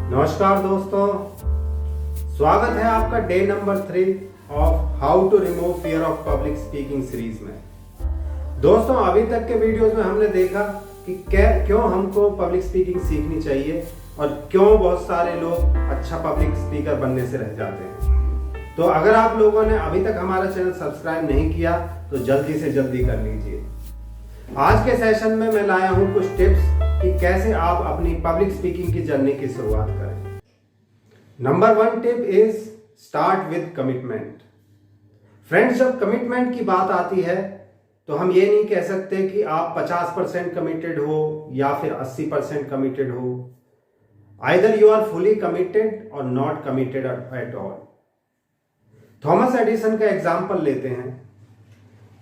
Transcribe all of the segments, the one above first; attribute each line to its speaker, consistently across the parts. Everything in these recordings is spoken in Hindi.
Speaker 1: नमस्कार दोस्तों, स्वागत है आपका day number 3 of how to remove fear of public speaking series में। दोस्तों, अभी तक के वीडियोस में हमने देखा कि क्यों हमको पब्लिक स्पीकिंग सीखनी चाहिए और क्यों बहुत सारे लोग अच्छा पब्लिक स्पीकर बनने से रह जाते हैं। तो अगर आप लोगों ने अभी तक हमारा चैनल सब्सक्राइब नहीं किया तो जल्दी से जल्दी कर लीजिए। आज के सेशन में मैं लाया हूं कुछ टिप्स कि कैसे आप अपनी पब्लिक स्पीकिंग की जर्नी की शुरुआत करें। Number 1 tip is start with commitment. Friends, जब कमिटमेंट की बात आती है तो हम ये नहीं कह सकते कि आप 50% कमिटेड हो या फिर 80% कमिटेड हो। Either you are fully committed और not committed at all. Thomas Edison का एग्जाम्पल लेते हैं।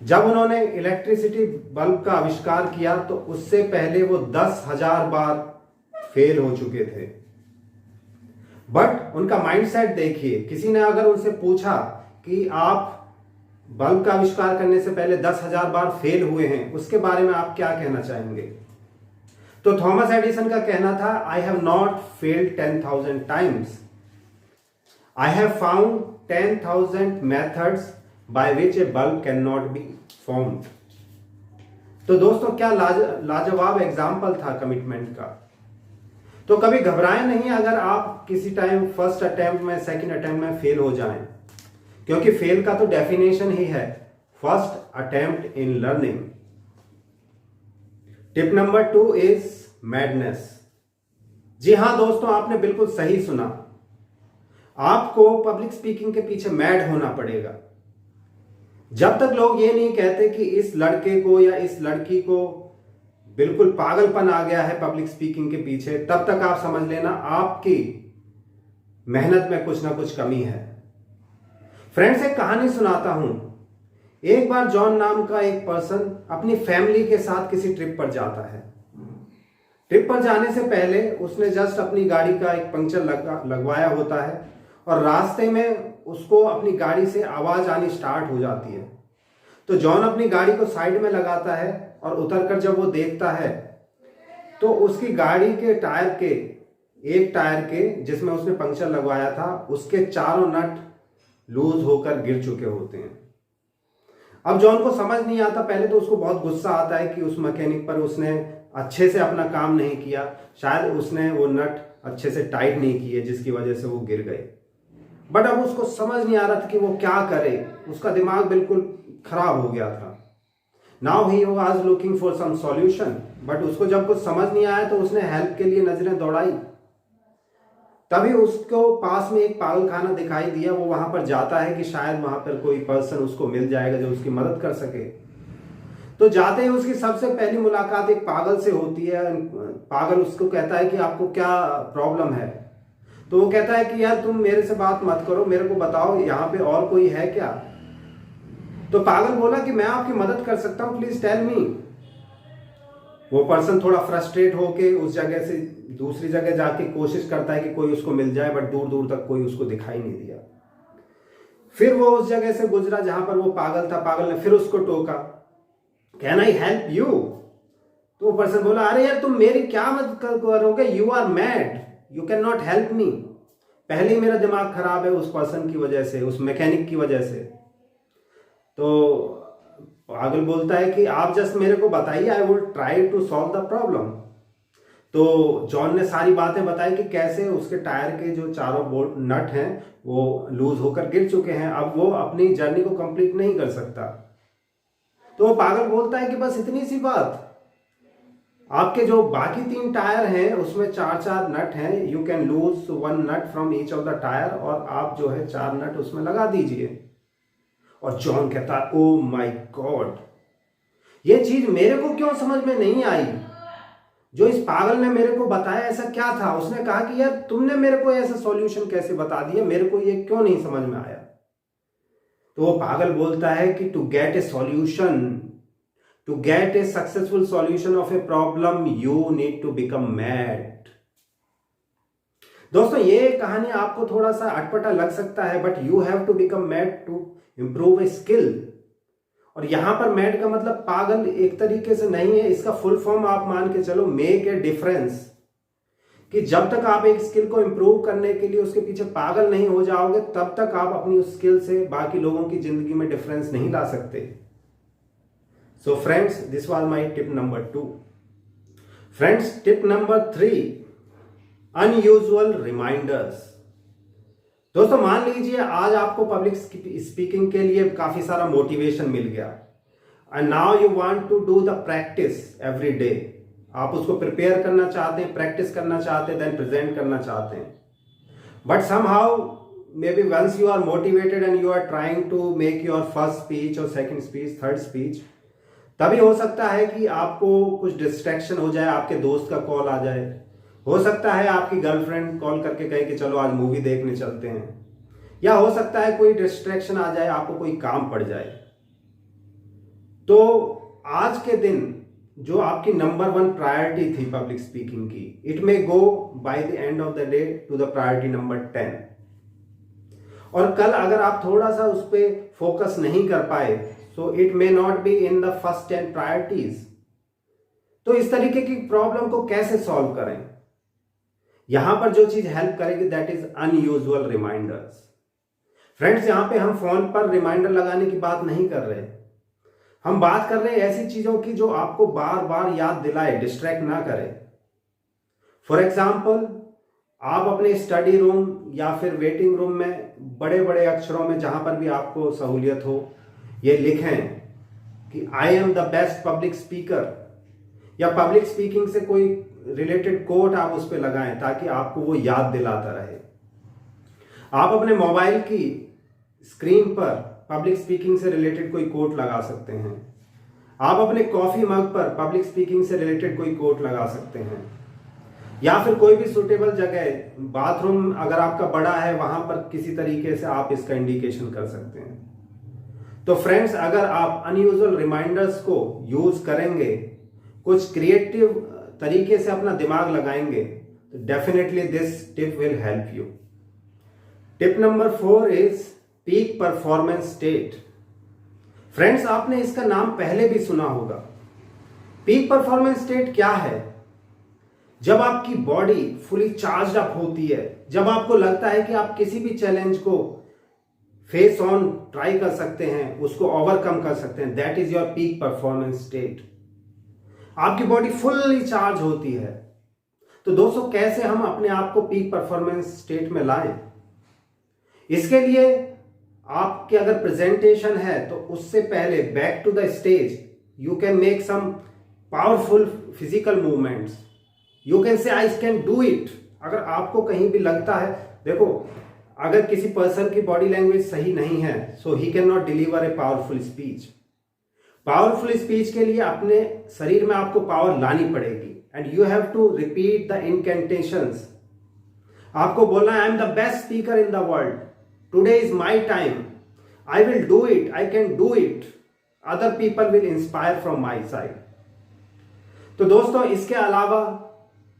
Speaker 1: जब उन्होंने इलेक्ट्रिसिटी बल्ब का आविष्कार किया तो उससे पहले वो 10,000 बार फेल हो चुके थे, बट उनका माइंडसेट देखिए। किसी ने अगर उनसे पूछा कि आप बल्ब का आविष्कार करने से पहले 10,000 बार फेल हुए हैं, उसके बारे में आप क्या कहना चाहेंगे? तो थॉमस एडिसन का कहना था, I have not failed 10,000 times, I have found 10,000 methods by which a bulb cannot be formed। तो दोस्तों, क्या लाजवाब एग्जाम्पल था कमिटमेंट का। तो कभी घबराएं नहीं अगर आप किसी टाइम फर्स्ट अटेम्प्ट में, सेकंड अटेम्प्ट में फेल हो जाएं, क्योंकि फेल का तो डेफिनेशन ही है first attempt in learning. Tip number 2 is madness. जी हां दोस्तों, आपने बिल्कुल सही सुना। आपको पब्लिक स्पीकिंग के पीछे मैड होना पड़ेगा। जब तक लोग ये नहीं कहते कि इस लड़के को या इस लड़की को बिल्कुल पागलपन आ गया है पब्लिक स्पीकिंग के पीछे, तब तक आप समझ लेना आपकी मेहनत में कुछ ना कुछ कमी है। फ्रेंड्स, एक कहानी सुनाता हूं। एक बार जॉन नाम का एक पर्सन अपनी फैमिली के साथ किसी ट्रिप पर जाता है। ट्रिप पर जाने से पहले उसने जस्ट अपनी गाड़ी का एक पंक्चर लगवाया होता है और रास्ते में उसको अपनी गाड़ी से आवाज आनी स्टार्ट हो जाती है। तो जॉन अपनी गाड़ी को साइड में लगाता है और उतरकर जब वो देखता है तो उसकी गाड़ी के टायर के, एक टायर के जिसमें उसने पंक्चर लगवाया था, उसके चारों नट लूज होकर गिर चुके होते हैं। अब जॉन को समझ नहीं आता। पहले तो उसको बहुत गुस्सा आता है कि उस मैकेनिक पर उसने अच्छे से अपना काम नहीं किया, शायद उसने वो नट अच्छे से टाइट नहीं किए जिसकी वजह से वो गिर गए। बट अब उसको समझ नहीं आ रहा था कि वो क्या करे। उसका दिमाग बिल्कुल खराब हो गया था। Now he was looking for some solution, but उसको जब कुछ समझ नहीं आया तो उसने हेल्प के लिए नजरें दौड़ाई। तभी उसको पास में एक पागलखाना दिखाई दिया। वो वहां पर जाता है कि शायद वहां पर कोई पर्सन उसको मिल जाएगा जो उसकी मदद कर सके। तो जाते ही उसकी सबसे पहली मुलाकात एक पागल से होती है। पागल उसको कहता है कि आपको क्या प्रॉब्लम है? तो वो कहता है कि यार तुम मेरे से बात मत करो, मेरे को बताओ यहाँ पे और कोई है क्या? तो पागल बोला कि मैं आपकी मदद कर सकता हूं, प्लीज टेल मी। वो पर्सन थोड़ा फ्रस्ट्रेट होके उस जगह से दूसरी जगह जाके कोशिश करता है कि कोई उसको मिल जाए, बट दूर दूर तक कोई उसको दिखाई नहीं दिया। फिर वो उस जगह से गुजरा जहां पर वो पागल था। पागल ने फिर उसको टोका, कैन आई हेल्प यू? तो वो पर्सन बोला, अरे यार तुम मेरी क्या मदद करोगे? You are mad, you can not help me. पहले ही मेरा दिमाग खराब है उस पर्सन की वजह से, उस मैकेनिक की वजह से। तो पागल बोलता है कि आप जस्ट मेरे को बताइए, I will try to solve the problem. तो जॉन ने सारी बातें बताई कि कैसे उसके टायर के जो चारों बोल्ट नट हैं वो लूज होकर गिर चुके हैं। अब वो अपनी जर्नी को कंप्लीट नहीं कर सकता। तो वो पागल बोलता है कि बस इतनी सी बात, आपके जो बाकी 3 टायर हैं उसमें 4-4 नट हैं, you can loose 1 nut from each of the tyre, और आप जो है 4 नट उसमें लगा दीजिए। और जॉन कहता है, ओ माय गॉड, ये चीज मेरे को क्यों समझ में नहीं आई? जो इस पागल ने मेरे को बताया ऐसा क्या था? उसने कहा कि यार तुमने मेरे को ऐसा सॉल्यूशन कैसे बता दिया, मेरे को ये क्यों नहीं समझ में आया? तो वो पागल बोलता है कि to get a solution, to get a successful solution of a problem, you need to become mad। दोस्तों, ये कहानी आपको थोड़ा सा अटपटा लग सकता है, but you have to become mad to improve a skill. और यहां पर मैड का मतलब पागल एक तरीके से नहीं है, इसका फुल फॉर्म आप मान के चलो मेक ए डिफरेंस। कि जब तक आप एक स्किल को इंप्रूव करने के लिए उसके पीछे पागल नहीं हो जाओगे, तब तक आप अपनी उस स्किल से बाकी लोगों की जिंदगी में डिफरेंस नहीं ला सकते। So friends, this was my tip number 2। Friends, tip number 3, unusual reminders. दोस्तों, मान लीजिए आज आपको पब्लिक स्पीकिंग के लिए काफी सारा मोटिवेशन मिल गया and now you want to do the practice every day. आप उसको प्रिपेयर करना चाहते हैं, प्रैक्टिस करना चाहते हैं, देन प्रेजेंट करना चाहते हैं। But somehow maybe once you are motivated and you are trying to make your first speech और सेकंड स्पीच, थर्ड स्पीच, तभी हो सकता है कि आपको कुछ डिस्ट्रैक्शन हो जाए, आपके दोस्त का कॉल आ जाए, हो सकता है आपकी गर्लफ्रेंड कॉल करके कहे कि चलो आज मूवी देखने चलते हैं, या हो सकता है कोई डिस्ट्रैक्शन आ जाए, आपको कोई काम पड़ जाए। तो आज के दिन जो आपकी नंबर 1 प्रायोरिटी थी पब्लिक स्पीकिंग की, it may go by the end of the day to the priority number 10। और कल अगर आप थोड़ा सा उस पर फोकस नहीं कर पाए, so it may not be in the first 10 priorities. तो इस तरीके की प्रॉब्लम को कैसे सॉल्व करें? यहां पर जो चीज हेल्प करेगी that is unusual reminders. Friends, यहां पे हम फोन पर रिमाइंडर लगाने की बात नहीं कर रहे, हम बात कर रहे हैं ऐसी चीजों की जो आपको बार बार याद दिलाए, डिस्ट्रैक्ट ना करे। फॉर एग्जाम्पल, आप अपने स्टडी रूम या फिर वेटिंग रूम में बड़े बड़े अक्षरों में, जहां पर भी आपको सहूलियत हो, ये लिखें कि आई am the best public speaker, या पब्लिक स्पीकिंग से कोई रिलेटेड कोट आप उस पर लगाएं ताकि आपको वो याद दिलाता रहे। आप अपने मोबाइल की स्क्रीन पर पब्लिक स्पीकिंग से रिलेटेड कोई कोट लगा सकते हैं। आप अपने कॉफी मग पर पब्लिक स्पीकिंग से रिलेटेड कोई कोट लगा सकते हैं, या फिर कोई भी सुटेबल जगह, बाथरूम अगर आपका बड़ा है, वहां पर किसी तरीके से आप इसका इंडिकेशन कर सकते हैं। तो फ्रेंड्स, अगर आप अनयूजुअल रिमाइंडर्स को यूज करेंगे, कुछ क्रिएटिव तरीके से अपना दिमाग लगाएंगे, तो definitely this tip will help you. Tip number 4 is peak performance state. Friends, आपने इसका नाम पहले भी सुना होगा। पीक परफॉर्मेंस स्टेट क्या है? जब आपकी बॉडी फुली चार्ज अप होती है, जब आपको लगता है कि आप किसी भी चैलेंज को फेस ऑन ट्राई कर सकते हैं, उसको ओवरकम कर सकते हैं, that is your peak performance state. आपकी बॉडी फुल्ली चार्ज होती है। तो दोस्तों, कैसे हम अपने आप को पीक परफॉर्मेंस स्टेट में लाएं? इसके लिए आपके अगर प्रेजेंटेशन है तो उससे पहले back to the stage you can make some powerful physical movements. You can say I can do it. अगर आपको कहीं भी लगता है, देखो, अगर किसी पर्सन की बॉडी लैंग्वेज सही नहीं है, so he can not deliver a powerful speech. Powerful speech के लिए अपने शरीर में आपको पावर लानी पड़ेगी and you have to repeat the incantations. आपको बोलना है, I am the best speaker in the world, today is my time, I will do it, I can do it, other people will inspire from my side. तो दोस्तों, इसके अलावा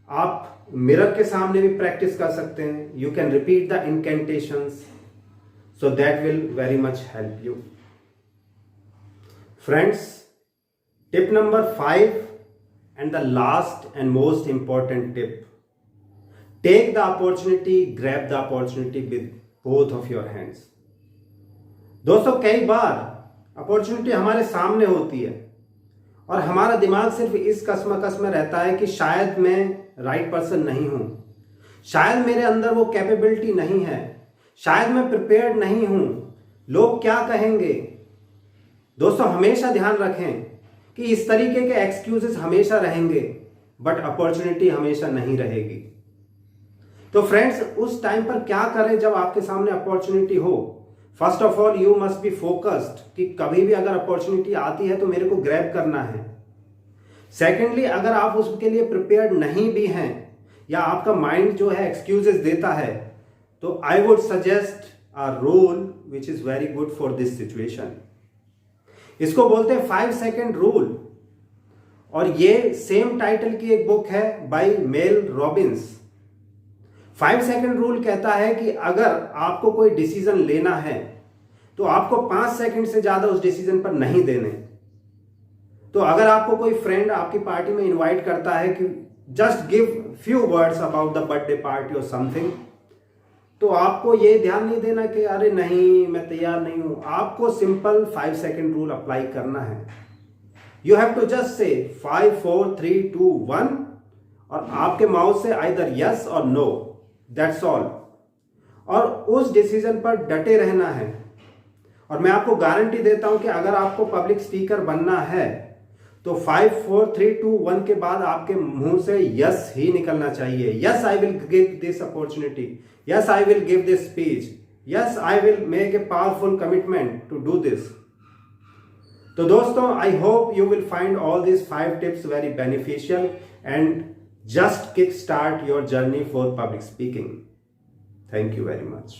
Speaker 1: आप मिरर के सामने भी प्रैक्टिस कर सकते हैं। You can repeat the incantations, so that will very much help you. Friends, tip number 5 and the last and most important tip. Take the opportunity, grab the opportunity with both of your hands. दोस्तों, कई बार अपॉर्चुनिटी हमारे सामने होती है और हमारा दिमाग सिर्फ इस कश्मकश में रहता है कि शायद मैं राइट पर्सन नहीं हूं, शायद मेरे अंदर वो कैपेबिलिटी नहीं है, शायद मैं प्रिपेयर्ड नहीं हूं, लोग क्या कहेंगे। दोस्तों, हमेशा ध्यान रखें कि इस तरीके के एक्सक्यूजेस हमेशा रहेंगे, बट अपॉर्चुनिटी हमेशा नहीं रहेगी। तो फ्रेंड्स, उस टाइम पर क्या करें जब आपके सामने अपॉर्चुनिटी हो? First of all, you must be focused कि कभी भी अगर अपॉर्चुनिटी आती है तो मेरे को ग्रैब करना है। सेकेंडली, अगर आप उसके लिए प्रिपेयर्ड नहीं भी हैं या आपका माइंड जो है एक्सक्यूजेस देता है, तो I would suggest a rule which is very good for this situation. इसको बोलते हैं 5 सेकेंड रूल, और ये सेम टाइटल की एक बुक है by Mel Robbins. 5 second rule कहता है कि अगर आपको कोई डिसीजन लेना है तो आपको 5 सेकेंड से ज्यादा उस डिसीजन पर नहीं देने। तो अगर आपको कोई फ्रेंड आपकी पार्टी में इनवाइट करता है कि just give few words about the birthday party और समथिंग, तो आपको ये ध्यान नहीं देना कि अरे नहीं मैं तैयार नहीं हूं। आपको सिंपल 5 सेकेंड रूल अप्लाई करना है। You have to just say 5 4 3 2 1 और आपके माउथ से आइदर यस और नो, दैट्स ऑल। और उस डिसीजन पर डटे रहना है। और मैं आपको गारंटी देता हूं कि अगर आपको पब्लिक स्पीकर बनना है तो 5 4 3 2 1 के बाद आपके मुंह से यस ही निकलना चाहिए। Yes I will give this opportunity, yes I will give this speech, yes I will make a powerful commitment to do this. तो दोस्तों, I hope you will find all this 5 tips very beneficial and just kickstart your journey for public speaking. Thank you very much.